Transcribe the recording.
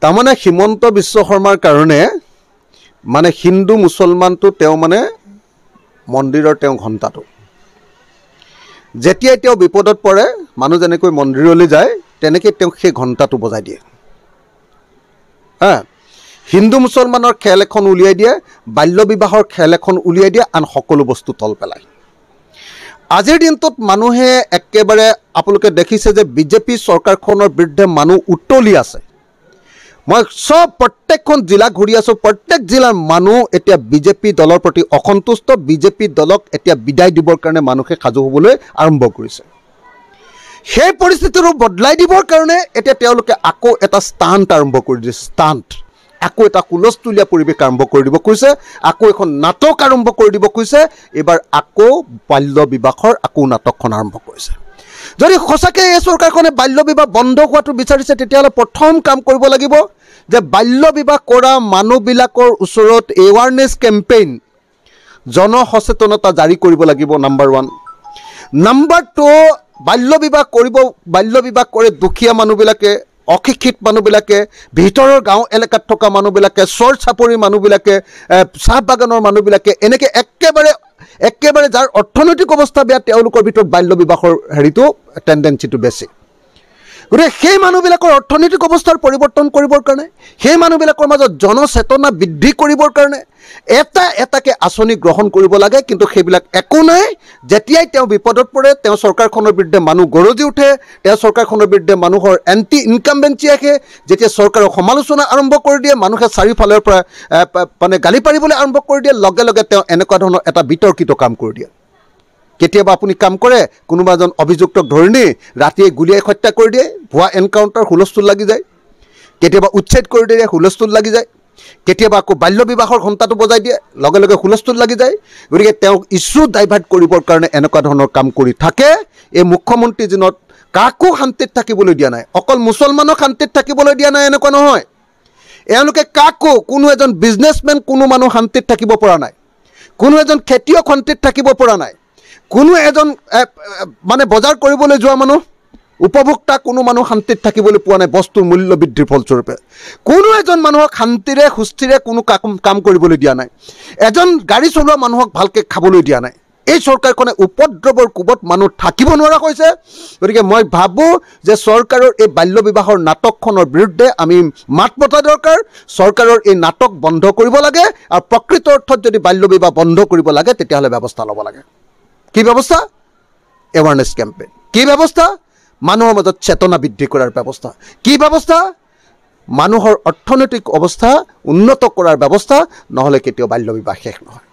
তাৰমানে হিমন্ত বিশ্ব শৰ্মাৰ কাৰণে মানে হিন্দু মুছলমানটো তেওঁ মানে মন্দিৰৰ তেওঁ ঘণ্টাটো যেতিয়াই তেওঁ বিপদত পৰে মানুহ যেনেকৈ মন্দিৰলৈ যায় তেনেকৈ তেওঁ সেই ঘণ্টাটো বজাই দিয়ে হিন্দু মুছলমানৰ খেল এখন উলিয়াই দিয়ে বাল্য বিবাহৰ খেল এখন উলিয়াই দিয়ে আন সকলো বস্তু তল পেলায় আজিৰ দিনটোত মানুহে একেবাৰে আপোনালোকে দেখিছে যে বিজেপি চৰকাৰখনৰ বিৰুদ্ধে মানুহ উতলি আছে মই সব প্ৰত্যেকখন জিলা ঘূৰি আছোঁ প্ৰত্যেক জিলাৰ মানুহ এতিয়া বিজেপি দলৰ প্ৰতি অসন্তুষ্ট বিজেপি দলক এতিয়া বিদায় দিবৰ কাৰণে মানুহে সাজু হ'বলৈ আৰম্ভ কৰিছে সেই পৰিস্থিতিটো বদলাই দিবৰ কাৰণে এতিয়া তেওঁলোকে আকৌ এটা ষ্টাণ্ট আৰম্ভ কৰি দিছে ষ্টাণ্ট আকৌ এটা হুলস্থুলীয়া পৰিৱেশ আৰম্ভ কৰি দিব কৈছে আকৌ এখন নাটক আৰম্ভ কৰি দিব কৈছে এইবাৰ আকৌ বাল্য বিবাহৰ আকৌ নাটকখন আৰম্ভ কৰিছে যদি সঁচাকৈ এই চৰকাৰখনে বাল্য বিবাহ বন্ধ হোৱাটো বিচাৰিছে তেতিয়াহ'লে প্ৰথম কাম কৰিব লাগিব যে বাল্য বিবাহ কৰা মানুহবিলাকৰ ওচৰত এৱাৰনেছ কেম্পেইন জনসচেতনতা জাৰি কৰিব লাগিব নাম্বাৰ 1 নাম্বাৰ 2 বাল্য বিবাহ কৰে দুখীয়া মানুহবিলাকে অশিক্ষিত মানুহবিলাকে ভিতৰৰ গাঁও এলেকাত থকা মানুহবিলাকে চৰ চাপৰি মানুহবিলাকে চাহ বাগানৰ মানুহবিলাকে এনেকৈ একেবাৰে যাৰ অৰ্থনৈতিক অৱস্থা বেয়া তেওঁলোকৰ ভিতৰত বাল্য বিবাহৰ হেৰিটো টেণ্ডেঞ্চিটো বেছি গতিকে সেই মানুহবিলাকৰ অৰ্থনৈতিক অৱস্থাৰ পৰিৱৰ্তন কৰিবৰ কাৰণে সেই মানুহবিলাকৰ মাজত জনচেতনা বৃদ্ধি কৰিবৰ কাৰণে এটাকৈ আঁচনি গ্ৰহণ কৰিব লাগে কিন্তু সেইবিলাক একো নাই যেতিয়াই তেওঁ বিপদত পৰে তেওঁ চৰকাৰখনৰ বিৰুদ্ধে মানুহ গৰজি উঠে তেওঁ চৰকাৰখনৰ বিৰুদ্ধে মানুহৰ এণ্টি ইনকামবেঞ্চি আহে যেতিয়া চৰকাৰৰ সমালোচনা আৰম্ভ কৰি দিয়ে মানুহে চাৰিওফালৰ পৰা মানে গালি পাৰিবলৈ আৰম্ভ কৰি দিয়ে লগে লগে তেওঁ এনেকুৱা ধৰণৰ এটা বিতৰ্কিত কাম কৰি দিয়ে কেতিয়াবা আপুনি কাম কৰে কোনোবা এজন অভিযুক্তক ধৰি নি ৰাতিয়ে গুলিয়াই হত্যা কৰি দিয়ে ভুৱা এনকাউণ্টাৰ হুলস্থুল লাগি যায় কেতিয়াবা উচ্ছেদ কৰি দিয়ে হুলস্থুল লাগি যায় কেতিয়াবা আকৌ বাল্য বিবাহৰ ঘণ্টাটো বজাই দিয়ে লগে লগে হুলস্থুল লাগি যায় গতিকে তেওঁ ইছ্যু ডাইভাৰ্ট কৰিবৰ কাৰণে এনেকুৱা ধৰণৰ কাম কৰি থাকে এই মুখ্যমন্ত্ৰীজনত কাকো শান্তিত থাকিবলৈ দিয়া নাই অকল মুছলমানক শান্তিত থাকিবলৈ দিয়া নাই এনেকুৱা নহয় এওঁলোকে কাকো কোনো এজন বিজনেছমেন কোনো মানুহ শান্তিত থাকিব পৰা নাই কোনো এজন খেতিয়ক শান্তিত থাকিব পৰা নাই কোনো এজন মানে বজাৰ কৰিবলৈ যোৱা মানুহ উপভোক্তা কোনো মানুহ শান্তিত থাকিবলৈ পোৱা নাই বস্তুৰ মূল্য বৃদ্ধিৰ ফলস্বৰূপে কোনো এজন মানুহক শান্তিৰে সুস্থিৰে কোনো কাম কৰিবলৈ দিয়া নাই এজন গাড়ী চলোৱা মানুহক ভালকৈ খাবলৈ দিয়া নাই এই চৰকাৰখনে উপদ্ৰৱৰ কোবত মানুহ থাকিব নোৱাৰা হৈছে গতিকে মই ভাবোঁ যে চৰকাৰৰ এই বাল্য বিবাহৰ নাটকখনৰ বিৰুদ্ধে আমি মাত মতা দৰকাৰ চৰকাৰৰ এই নাটক বন্ধ কৰিব লাগে আৰু প্ৰকৃত অৰ্থত যদি বাল্য বিবাহ বন্ধ কৰিব লাগে তেতিয়াহ'লে ব্যৱস্থা ল'ব লাগে কি ব্যৱস্থা এৱাৰনেছ কেম্পেইন কি ব্যৱস্থা মানুহৰ মাজত চেতনা বৃদ্ধি কৰাৰ ব্যৱস্থা কি ব্যৱস্থা মানুহৰ অৰ্থনৈতিক অৱস্থা উন্নত কৰাৰ ব্যৱস্থা নহ'লে কেতিয়াও বাল্য বিবাহ শেষ নহয়